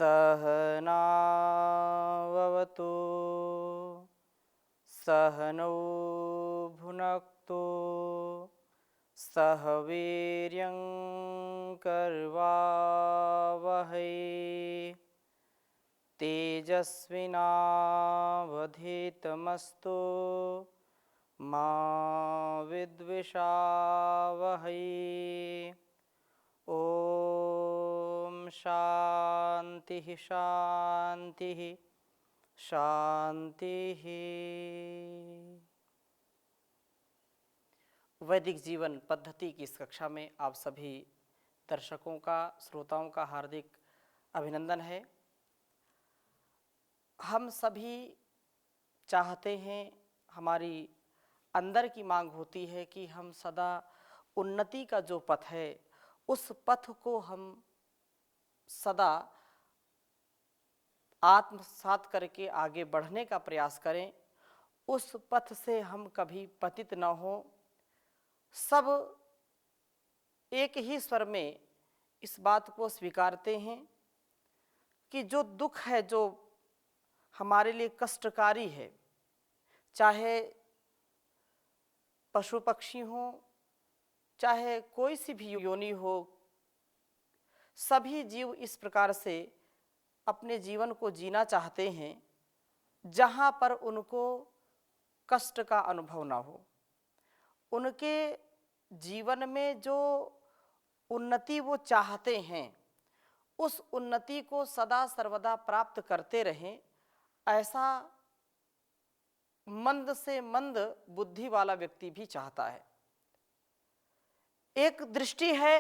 सहनाववतु सहनौ भुनक्तु सह वीर्यं करवावहै तेजस्विनावधीतमस्तु मा विद्विषावहै। ओम शांति शांति शांति। वैदिक जीवन पद्धति की इस कक्षा में आप सभी दर्शकों का, श्रोताओं का हार्दिक अभिनंदन है। हम सभी चाहते हैं, हमारी अंदर की मांग होती है कि हम सदा उन्नति का जो पथ है उस पथ को हम सदा आत्मसात करके आगे बढ़ने का प्रयास करें। उस पथ से हम कभी पतित न हो। सब एक ही स्वर में इस बात को स्वीकारते हैं कि जो दुख है, जो हमारे लिए कष्टकारी है, चाहे पशु पक्षी हो, चाहे कोई सी भी योनि हो, सभी जीव इस प्रकार से अपने जीवन को जीना चाहते हैं जहाँ पर उनको कष्ट का अनुभव ना हो। उनके जीवन में जो उन्नति वो चाहते हैं उस उन्नति को सदा सर्वदा प्राप्त करते रहें, ऐसा मंद से मंद बुद्धि वाला व्यक्ति भी चाहता है। एक दृष्टि है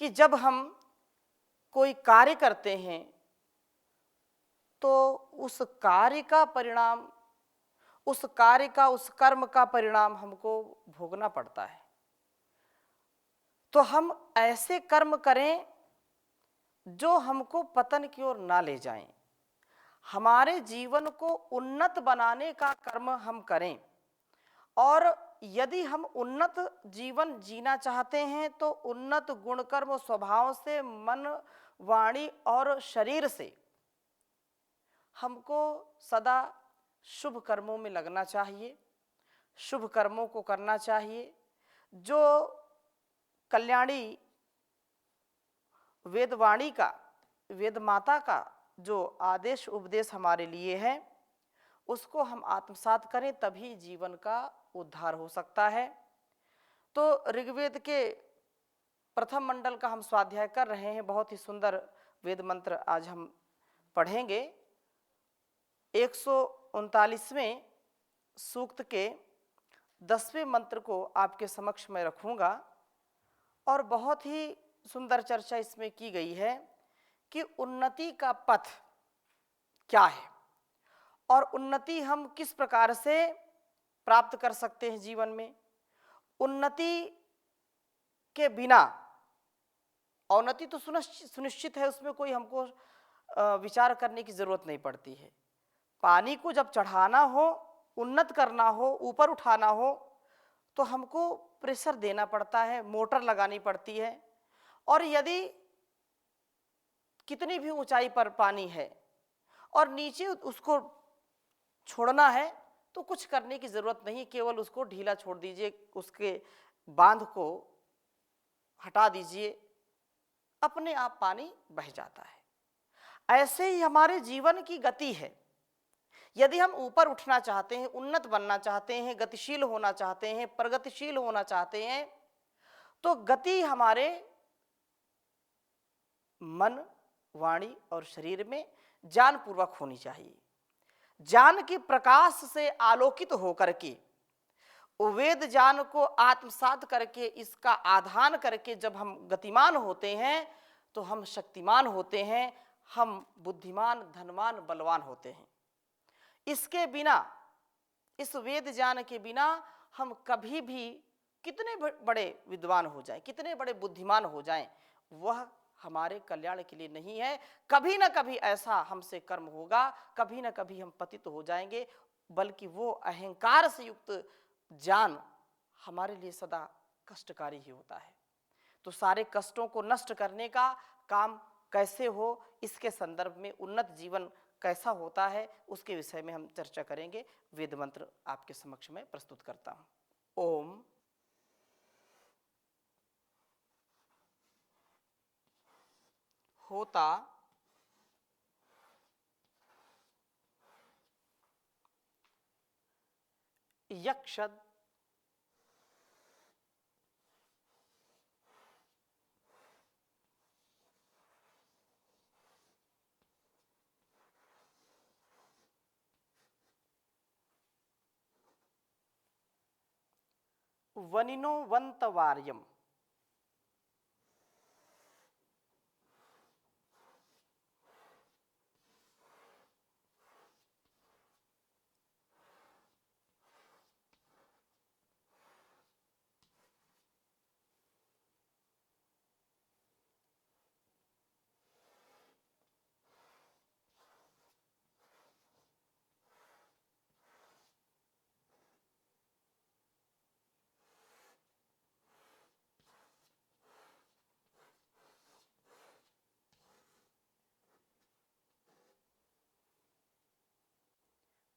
कि जब हम कोई कार्य करते हैं तो उस कार्य का परिणाम, उस कार्य का, उस कर्म का परिणाम हमको भोगना पड़ता है। तो हम ऐसे कर्म करें जो हमको पतन की ओर ना ले जाएं। हमारे जीवन को उन्नत बनाने का कर्म हम करें। और यदि हम उन्नत जीवन जीना चाहते हैं तो उन्नत गुण कर्म स्वभाव से, मन, वाणी और शरीर से हमको सदा शुभ कर्मों में लगना चाहिए, शुभ कर्मों को करना चाहिए। जो कल्याणी वेदवाणी का, वेद माता का जो आदेश उपदेश हमारे लिए है उसको हम आत्मसात करें, तभी जीवन का उद्धार हो सकता है। तो ऋग्वेद के प्रथम मंडल का हम स्वाध्याय कर रहे हैं। बहुत ही सुंदर वेद मंत्र आज हम पढ़ेंगे। 139वें सूक्त के 10वें मंत्र को आपके समक्ष में रखूंगा और बहुत ही सुंदर चर्चा इसमें की गई है कि उन्नति का पथ क्या है और उन्नति हम किस प्रकार से प्राप्त कर सकते हैं जीवन में। उन्नति के बिना, अवनति तो सुनिश्चित है, उसमें कोई हमको विचार करने की जरूरत नहीं पड़ती है। पानी को जब चढ़ाना हो, उन्नत करना हो, ऊपर उठाना हो तो हमको प्रेशर देना पड़ता है, मोटर लगानी पड़ती है। और यदि कितनी भी ऊंचाई पर पानी है और नीचे उसको छोड़ना है तो कुछ करने की जरूरत नहीं, केवल उसको ढीला छोड़ दीजिए, उसके बांध को हटा दीजिए, अपने आप पानी बह जाता है। ऐसे ही हमारे जीवन की गति है। यदि हम ऊपर उठना चाहते हैं, उन्नत बनना चाहते हैं, गतिशील होना चाहते हैं, प्रगतिशील होना चाहते हैं तो गति हमारे मन, वाणी और शरीर में ज्ञान पूर्वक होनी चाहिए। ज्ञान के प्रकाश से आलोकित होकर के, वेद ज्ञान को आत्मसात करके, इसका आधान करके जब हम गतिमान होते हैं तो हम शक्तिमान होते हैं, हम बुद्धिमान, धनवान, बलवान होते हैं। इसके बिना, इस वेद ज्ञान के बिना हम कभी भी कितने बड़े विद्वान हो जाएं, कितने बड़े बुद्धिमान हो जाएं, वह हमारे कल्याण के लिए नहीं है। कभी ना कभी ऐसा हमसे कर्म होगा, कभी ना कभी हम पतित हो जाएंगे, बल्कि वो अहंकार से युक्त ज्ञान हमारे लिए सदा कष्टकारी ही होता है। तो सारे कष्टों को नष्ट करने का काम कैसे हो, इसके संदर्भ में उन्नत जीवन कैसा होता है, उसके विषय में हम चर्चा करेंगे। वेद मंत्र आपके समक्ष में प्रस्तुत करता हूं। ओम होता यक्षद वनिनो वंतवार्यम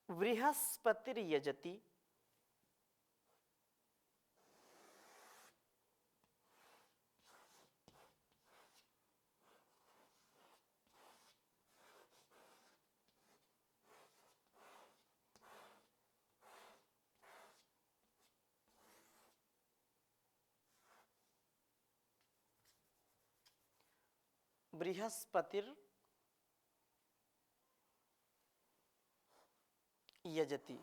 बृहस्पतिर्यजति बृहस्पतिर यजति।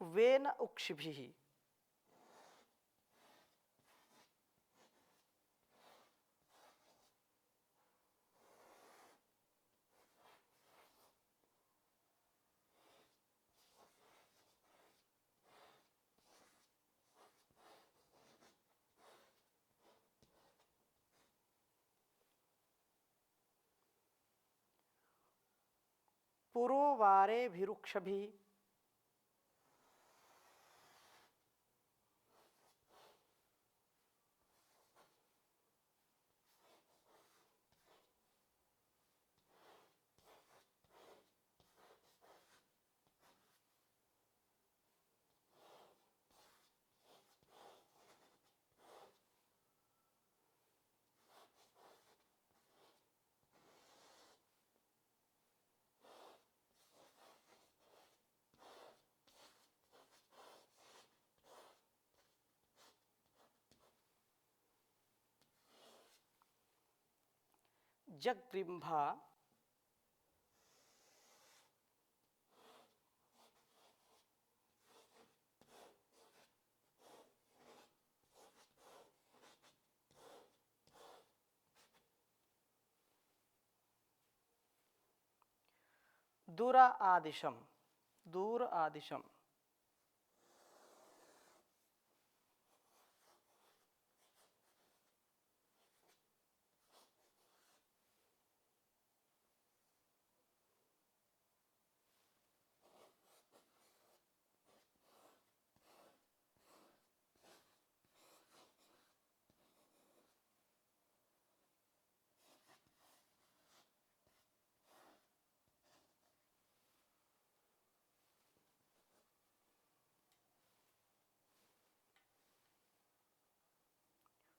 वेन उक्षिभिः पुरोवारेभिरुक्षभिः जगृंभा दूरा आदिशम दूर आदिशम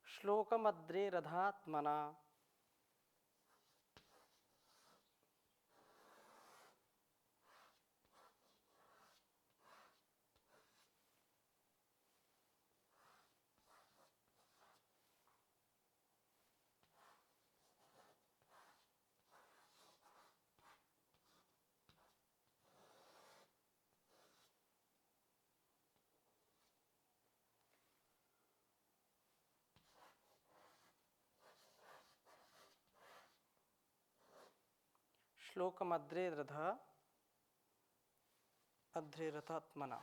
श्लोकमद्रे रथात्मना श्लोकमद्रे रथ अध्रे रथात्मना।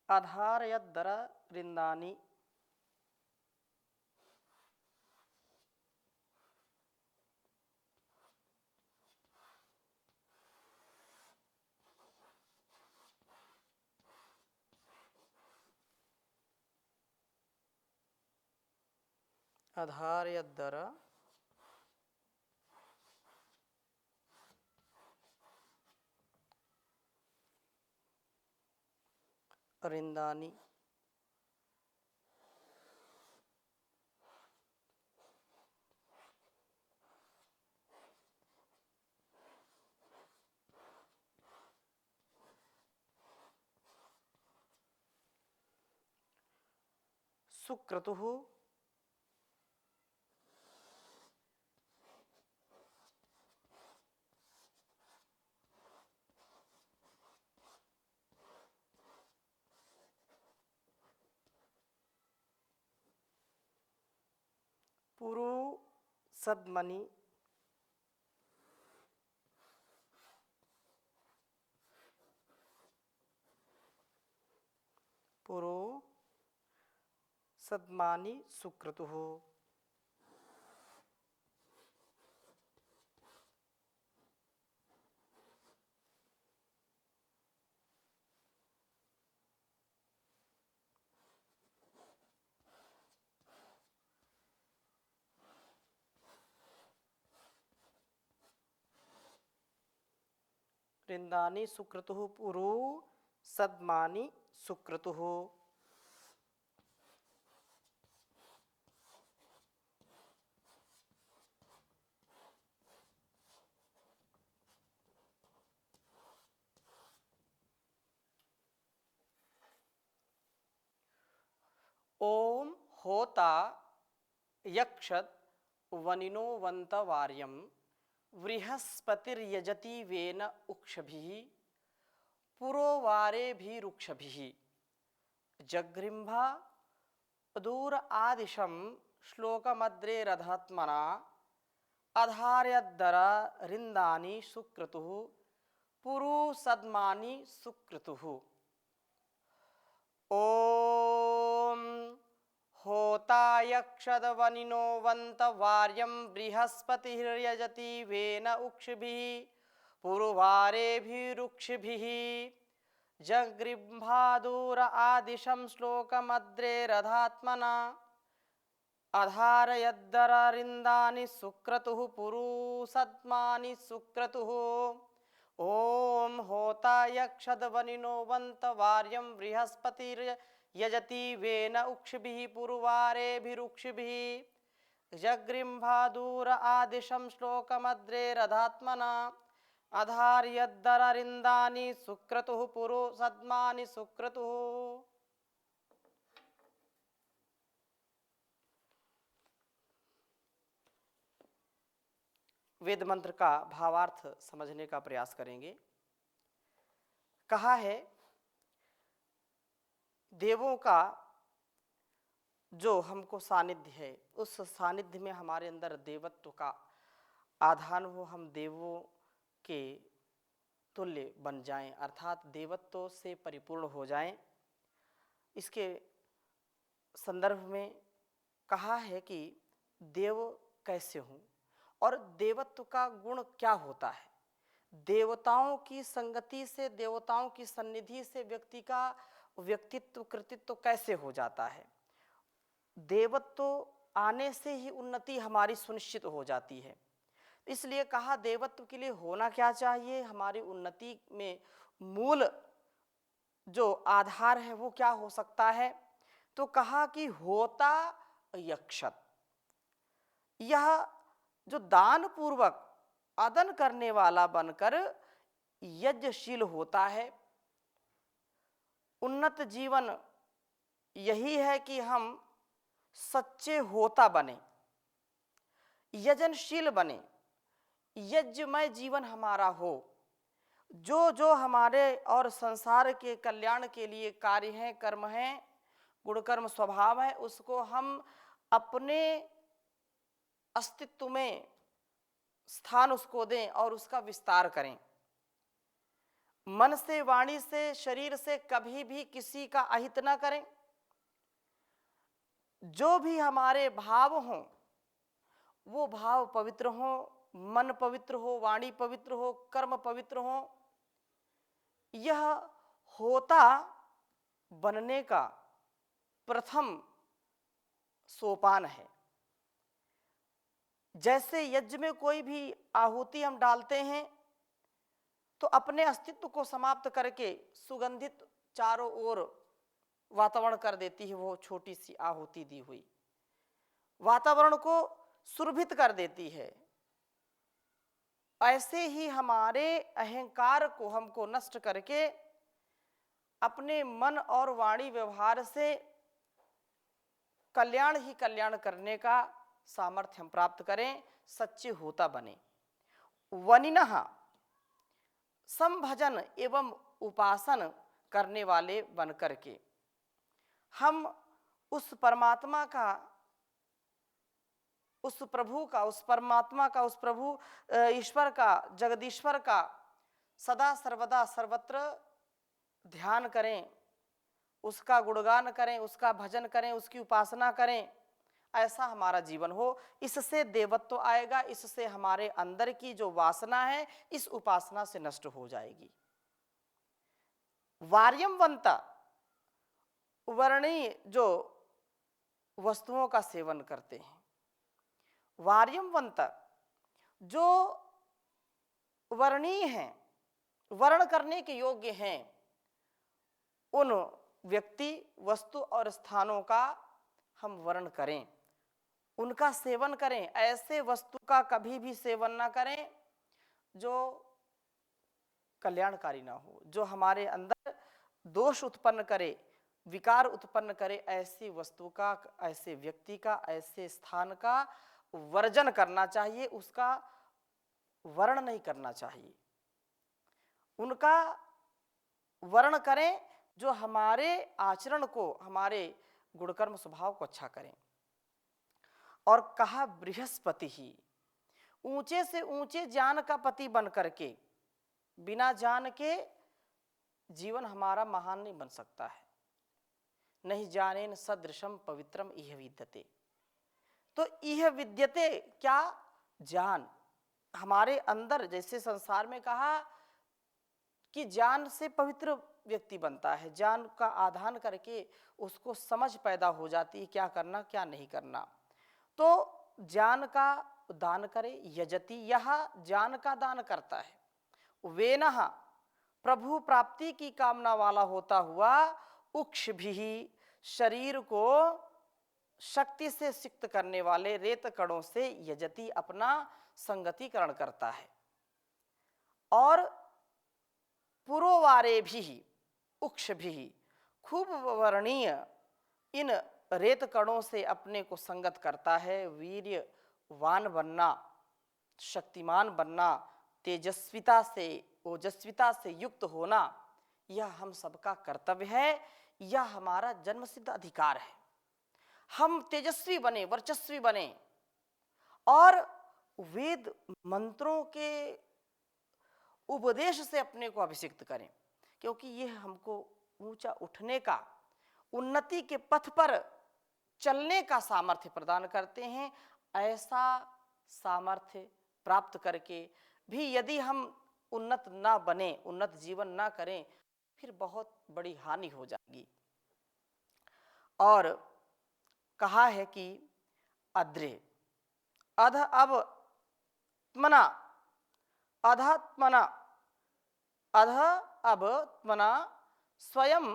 अधारयद्धर रिंदानी अधारयद्धर रिंदानी सुक्रतुः पुरु सद्मनि पुरो सद्मानि सुक्रतुः। रिंदानी सुक्रतुः पुरु सद्मानि सुक्रतुः। ओम होता यक्षत वनिनो वंतवार्यम बृहस्पतिर्यजति वेन उक्षभिः पुरोवारेभिरुक्षभिः जगृम्भा दूर आदिशं श्लोकमद्रे रथात्मना अधार्यद्धर रिंदानी सुक्रतुः पुरु सद्मानि सुक्रतुः। ओम होता यक्षदवनिनो वंतवार्यम बृहस्पतिर्यजति वेन उक्षभिः पुरुवारेभिरुक्षभिः जगृम्भादूर आदिशं श्लोकमद्रे रथात्मना अधारयद्धर रिंदानि सुक्रतुः पुरु सद्मानि सुक्रतुः। ओम होता यक्षदवनिनो वंतवार्यम बृहस्पतिर्यजति वेन उक्षभिः पुरुवारेभिरुक्षभिः जगृम्भादूर आदिशं श्लोकमद्रे रथात्मना अधार्यद्धर रिंदानि सुक्रतुः पुरु सद्मानि सुक्रतुः। वेद मंत्र का भावार्थ समझने का प्रयास करेंगे। कहा है देवों का जो हमको सानिध्य है, उस सानिध्य में हमारे अंदर देवत्व का आधान हो, हम देवों के तुल्य बन जाएं, अर्थात देवत्व से परिपूर्ण हो जाएं। इसके संदर्भ में कहा है कि देव कैसे हों और देवत्व का गुण क्या होता है। देवताओं की संगति से, देवताओं की सन्निधि से व्यक्ति का व्यक्तित्व कृतित्व कैसे हो जाता है। देवत्व आने से ही उन्नति हमारी सुनिश्चित हो जाती है। इसलिए कहा देवत्व के लिए होना क्या चाहिए, हमारी उन्नति में मूल जो आधार है वो क्या हो सकता है। तो कहा कि होता यक्षत, यह जो दान पूर्वक अदन करने वाला बनकर यज्ञशील होता है। उन्नत जीवन यही है कि हम सच्चे होता बने, यजनशील बने, यज्ञमय जीवन हमारा हो। जो जो हमारे और संसार के कल्याण के लिए कार्य हैं, कर्म हैं, गुणकर्म स्वभाव है, उसको हम अपने अस्तित्व में स्थान उसको दें और उसका विस्तार करें। मन से, वाणी से, शरीर से कभी भी किसी का अहित ना करें। जो भी हमारे भाव हों वो भाव पवित्र हो, मन पवित्र हो, वाणी पवित्र हो, कर्म पवित्र हो। यह होता बनने का प्रथम सोपान है। जैसे यज्ञ में कोई भी आहुति हम डालते हैं तो अपने अस्तित्व को समाप्त करके सुगंधित चारों ओर वातावरण कर देती है। वो छोटी सी आहुति दी हुई वातावरण को सुरभित कर देती है। ऐसे ही हमारे अहंकार को हमको नष्ट करके अपने मन और वाणी व्यवहार से कल्याण ही कल्याण करने का सामर्थ्य हम प्राप्त करें, सच्चे होता बने। वनिनः संभजन एवं उपासन करने वाले बन करके हम उस परमात्मा का, उस प्रभु का, उस परमात्मा का, उस प्रभु ईश्वर का, जगदीश्वर का सदा सर्वदा सर्वत्र ध्यान करें, उसका गुणगान करें, उसका भजन करें, उसकी उपासना करें। ऐसा हमारा जीवन हो। इससे देवत्व आएगा, इससे हमारे अंदर की जो वासना है इस उपासना से नष्ट हो जाएगी। वार्यमवंत वर्णीय जो वस्तुओं का सेवन करते हैं, वार्यमवंत जो वर्णीय हैं, वर्ण करने के योग्य हैं, उन व्यक्ति, वस्तु और स्थानों का हम वर्ण करें, उनका सेवन करें। ऐसे वस्तु का कभी भी सेवन ना करें जो कल्याणकारी ना हो, जो हमारे अंदर दोष उत्पन्न करे, विकार उत्पन्न करे। ऐसी वस्तु का, ऐसे व्यक्ति का, ऐसे स्थान का वर्जन करना चाहिए, उसका वर्ण नहीं करना चाहिए। उनका वर्ण करें जो हमारे आचरण को, हमारे गुणकर्म स्वभाव को अच्छा करें। और कहा बृहस्पति ही, ऊंचे से ऊंचे ज्ञान का पति बन करके, बिना ज्ञान के जीवन हमारा महान नहीं बन सकता है। नहीं जानेन सदृशम पवित्रम इह विद्यते। तो इह विद्यते क्या? ज्ञान हमारे अंदर, जैसे संसार में कहा कि ज्ञान से पवित्र व्यक्ति बनता है, ज्ञान का आधान करके उसको समझ पैदा हो जाती है क्या करना क्या नहीं करना। तो ज्ञान का दान करे, यजति, यह ज्ञान का दान करता है। वेनः प्रभु प्राप्ति की कामना वाला होता हुआ, उक्ष भी, शरीर को शक्ति से सिक्त करने वाले रेत कणों से यजति, अपना संगतिकरण करता है। और पुरोवारे भी, उक्ष भी, खूब वर्णीय इन रेत कणों से अपने को संगत करता है। वीर्यवान बनना, शक्तिमान बनना, तेजस्विता से, ओजस्विता से युक्त होना, यह हम सबका कर्तव्य है। यह हमारा जन्मसिद्ध अधिकार है। हम तेजस्वी बने, वर्चस्वी बने और वेद मंत्रों के उपदेश से अपने को अभिषिक्त करें, क्योंकि यह हमको ऊंचा उठने का, उन्नति के पथ पर चलने का सामर्थ्य प्रदान करते हैं। ऐसा सामर्थ्य प्राप्त करके भी यदि हम उन्नत ना बने, उन्नत जीवन ना करें, फिर बहुत बड़ी हानि हो जाएगी। और कहा है कि अद्रे अध अब त्मना, अधत्मना, अध अब त्मना स्वयं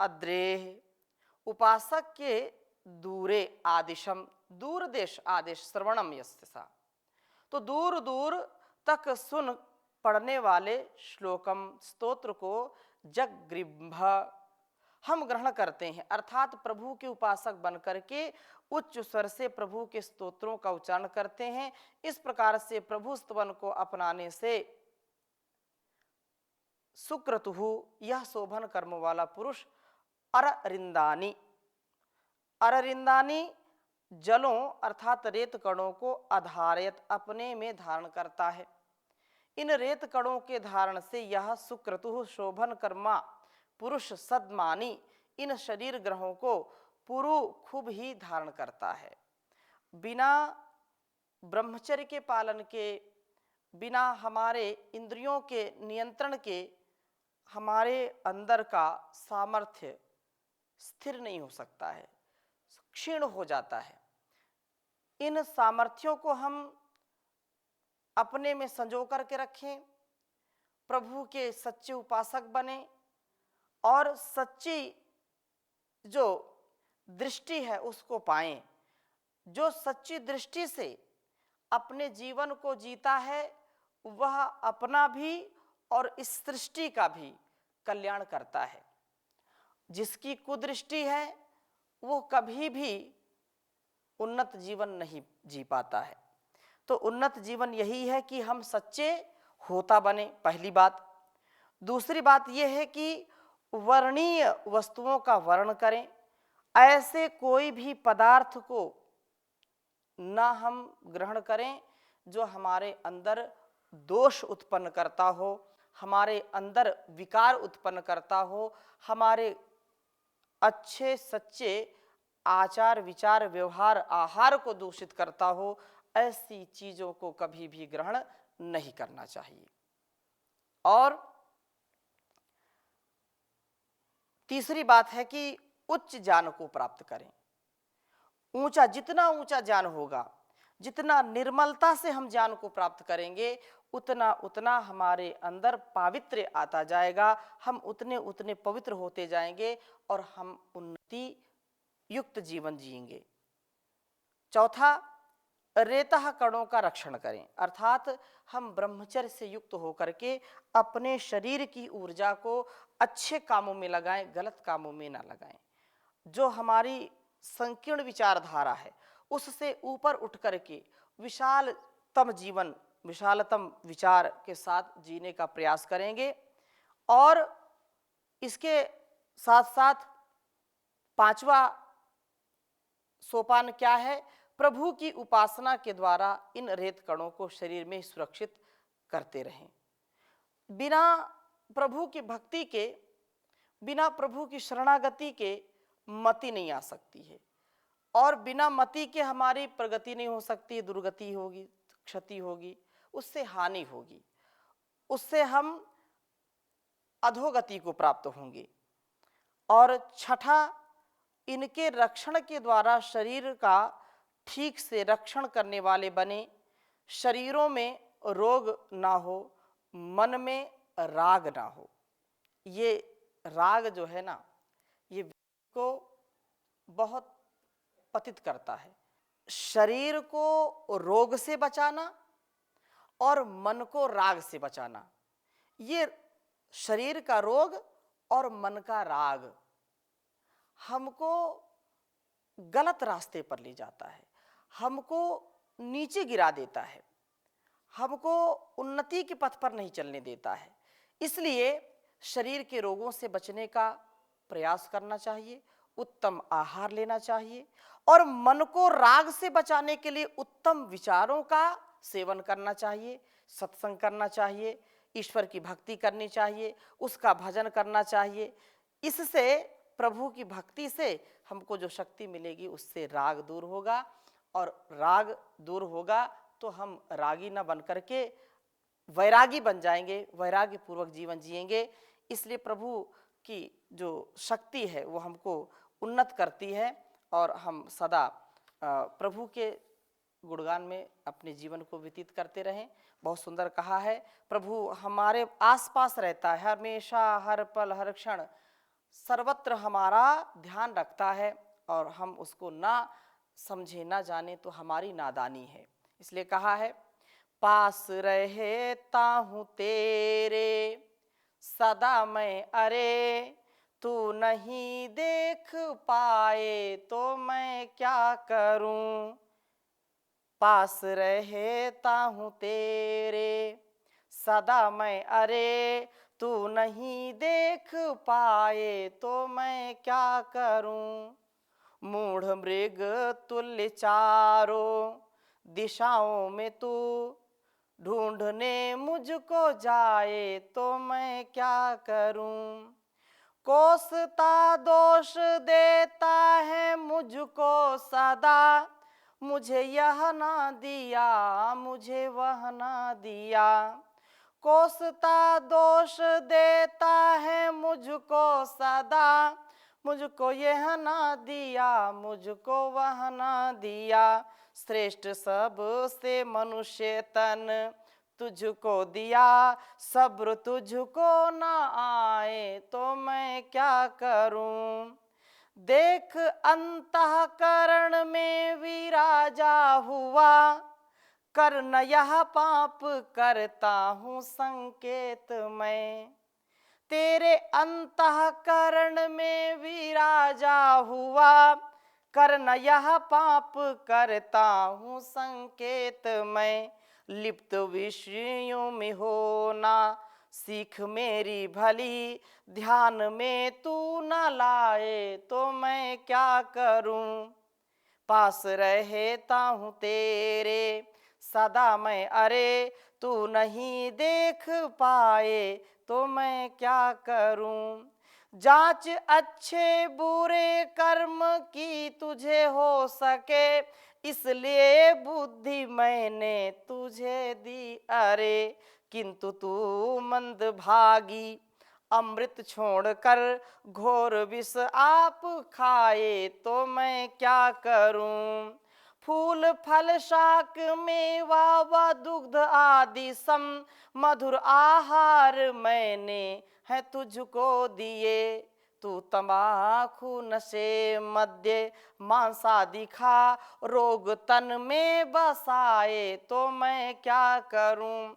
अद्रेह, उपासक के दूरे आदिशम, दूर देश आदेश श्रवणम यस्य सा। तो दूर दूर तक सुन पढ़ने वाले श्लोकम, स्तोत्र को जगृंभ हम ग्रहण करते हैं, अर्थात प्रभु के उपासक बन करके उच्च स्वर से प्रभु के स्तोत्रों का उच्चारण करते हैं। इस प्रकार से प्रभु स्तवन को अपनाने से सुक्रतुहु, यह शोभन कर्म वाला पुरुष, अररिंदानी, अररिंदानी जलों अर्थात रेत कणों को आधारित अपने में धारण करता है। इन रेत कणों के धारण से यह सुक्रतु शोभन कर्मा पुरुष सदमानी इन शरीर ग्रहों को पुरु खूब ही धारण करता है। बिना ब्रह्मचर्य के पालन के, बिना हमारे इंद्रियों के नियंत्रण के हमारे अंदर का सामर्थ्य स्थिर नहीं हो सकता है, क्षीण हो जाता है। इन सामर्थ्यों को हम अपने में संजो करके रखें, प्रभु के सच्चे उपासक बने और सच्ची जो दृष्टि है उसको पाएं। जो सच्ची दृष्टि से अपने जीवन को जीता है वह अपना भी और इस सृष्टि का भी कल्याण करता है। जिसकी कुदृष्टि है वो कभी भी उन्नत जीवन नहीं जी पाता है। तो उन्नत जीवन यही है कि हम सच्चे होता बने, पहली बात। दूसरी बात यह है कि वर्णीय वस्तुओं का वर्ण करें, ऐसे कोई भी पदार्थ को ना हम ग्रहण करें जो हमारे अंदर दोष उत्पन्न करता हो, हमारे अंदर विकार उत्पन्न करता हो, हमारे अच्छे सच्चे आचार विचार व्यवहार आहार को दूषित करता हो। ऐसी चीजों को कभी भी ग्रहण नहीं करना चाहिए। और तीसरी बात है कि उच्च ज्ञान को प्राप्त करें। ऊंचा, जितना ऊंचा ज्ञान होगा, जितना निर्मलता से हम ज्ञान को प्राप्त करेंगे, उतना उतना हमारे अंदर पावित्र्य आता जाएगा, हम उतने उतने पवित्र होते जाएंगे और हम उन्नति युक्त जीवन जिएंगे। चौथा, रेतः कणों का रक्षण करें, अर्थात हम ब्रह्मचर्य से युक्त होकर के अपने शरीर की ऊर्जा को अच्छे कामों में लगाएं, गलत कामों में ना लगाएं। जो हमारी संकीर्ण विचारधारा है उससे ऊपर उठ करके विशालतम जीवन, विशालतम विचार के साथ जीने का प्रयास करेंगे। और इसके साथ साथ पांचवा सोपान क्या है? प्रभु की उपासना के द्वारा इन रेत कणों को शरीर में सुरक्षित करते रहें। बिना प्रभु की भक्ति के, बिना प्रभु की शरणागति के मति नहीं आ सकती है, और बिना मति के हमारी प्रगति नहीं हो सकती, दुर्गति होगी, क्षति होगी, उससे हानि होगी, उससे हम अधोगति को प्राप्त होंगे। और छठा, इनके रक्षण के द्वारा शरीर का ठीक से रक्षण करने वाले बने, शरीरों में रोग ना हो, मन में राग ना हो। ये राग जो है ना, ये को बहुत पतित करता है। शरीर को रोग से बचाना और मन को राग से बचाना, ये शरीर का रोग और मन का राग हमको गलत रास्ते पर ले जाता है, हमको नीचे गिरा देता है, हमको उन्नति के पथ पर नहीं चलने देता है। इसलिए शरीर के रोगों से बचने का प्रयास करना चाहिए, उत्तम आहार लेना चाहिए, और मन को राग से बचाने के लिए उत्तम विचारों का सेवन करना चाहिए, सत्संग करना चाहिए, ईश्वर की भक्ति करनी चाहिए, उसका भजन करना चाहिए। इससे प्रभु की भक्ति से हमको जो शक्ति मिलेगी उससे राग दूर होगा, और राग दूर होगा तो हम रागी न बन करके वैरागी बन जाएंगे, वैराग्य पूर्वक जीवन जिएंगे। इसलिए प्रभु की जो शक्ति है वो हमको उन्नत करती है, और हम सदा प्रभु के गुणगान में अपने जीवन को व्यतीत करते रहें। बहुत सुंदर कहा है, प्रभु हमारे आसपास रहता है, हमेशा, हर पल, हर क्षण, सर्वत्र हमारा ध्यान रखता है, और हम उसको ना समझे ना जाने तो हमारी नादानी है। इसलिए कहा है, पास रहता हूँ तेरे सदा मैं, अरे तू नहीं देख पाए तो मैं क्या करूं। पास रहता हूँ तेरे सदा मैं, अरे तू नहीं देख पाए तो मैं क्या करूं। मूढ़ मृग तुल्य चारों दिशाओं में तू ढूंढने मुझको जाए तो मैं क्या करूं। कोसता दोष देता है मुझको सदा, मुझे यह ना दिया, मुझे वह ना दिया। कोसता दोष देता है मुझको सदा, मुझको यह ना दिया, मुझको वह ना दिया। श्रेष्ठ सब से मनुष्य तन तुझको दिया, सब्र तुझको ना आए तो मैं क्या करूं। देख अंतःकरण में विराजा हुआ, कर न यह पाप करता हूँ संकेत मैं। तेरे अंतःकरण में विराजा हुआ, कर न यह पाप करता हूँ संकेत मैं। लिप्त विषयों में होना सीख मेरी भली, ध्यान में तू न लाए तो मैं क्या करूं। पास रहता हूँ तेरे सदा मैं, अरे तू नहीं देख पाए तो मैं क्या करूं। जांच अच्छे बुरे कर्म की तुझे हो सके, इसलिए बुद्धि मैंने तुझे दी, अरे किंतु तू मंदभागी अमृत छोड़कर घोर विष आप खाए तो मैं क्या करूं। फूल फल शाक मेवा व दुग्ध आदि सम मधुर आहार मैंने है तुझको दिए। तू तंबाकू नशे मद्य मांस आदि खा, रोग तन में बसाए तो मैं क्या करूं।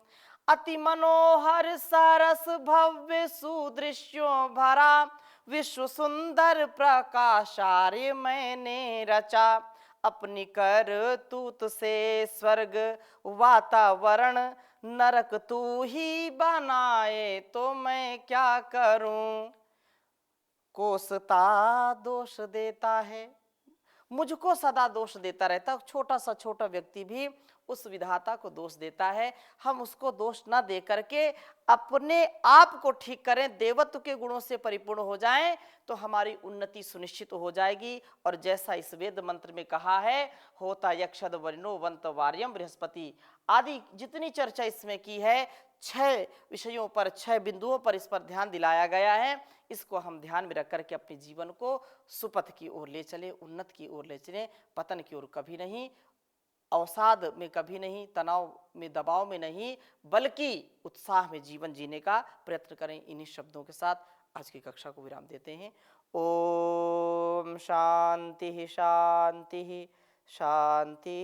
अति मनोहर सरस भव्य सुदृश्यों भरा, विश्व सुंदर प्रकाशार्य मैंने रचा। अपनी कर तूत से स्वर्ग वातावरण नरक तू ही बनाए तो मैं क्या करूं। कोसता दोष देता है, मुझको सदा दोष देता रहता। छोटा सा छोटा व्यक्ति भी उस विधाता को दोष देता है। हम उसको दोष ना दे करके अपने आप को ठीक करें, देवत्व के गुणों से परिपूर्ण हो जाएं तो हमारी उन्नति सुनिश्चित हो जाएगी। और जैसा इस वेद मंत्र में कहा है, होता यक्षद वरिणो वंत वार्यम बृहस्पति आदि जितनी चर्चा इसमें की है, 6 विषयों पर 6 बिंदुओं पर इस पर ध्यान दिलाया गया है। इसको हम ध्यान में रख करके अपने जीवन को सुपथ की ओर ले चले, उन्नत की ओर ले चले, पतन की ओर कभी नहीं, अवसाद में कभी नहीं, तनाव में दबाव में नहीं, बल्कि उत्साह में जीवन जीने का प्रयत्न करें। इन्हीं शब्दों के साथ आज की कक्षा को विराम देते हैं। ओम शांति शांति शांति।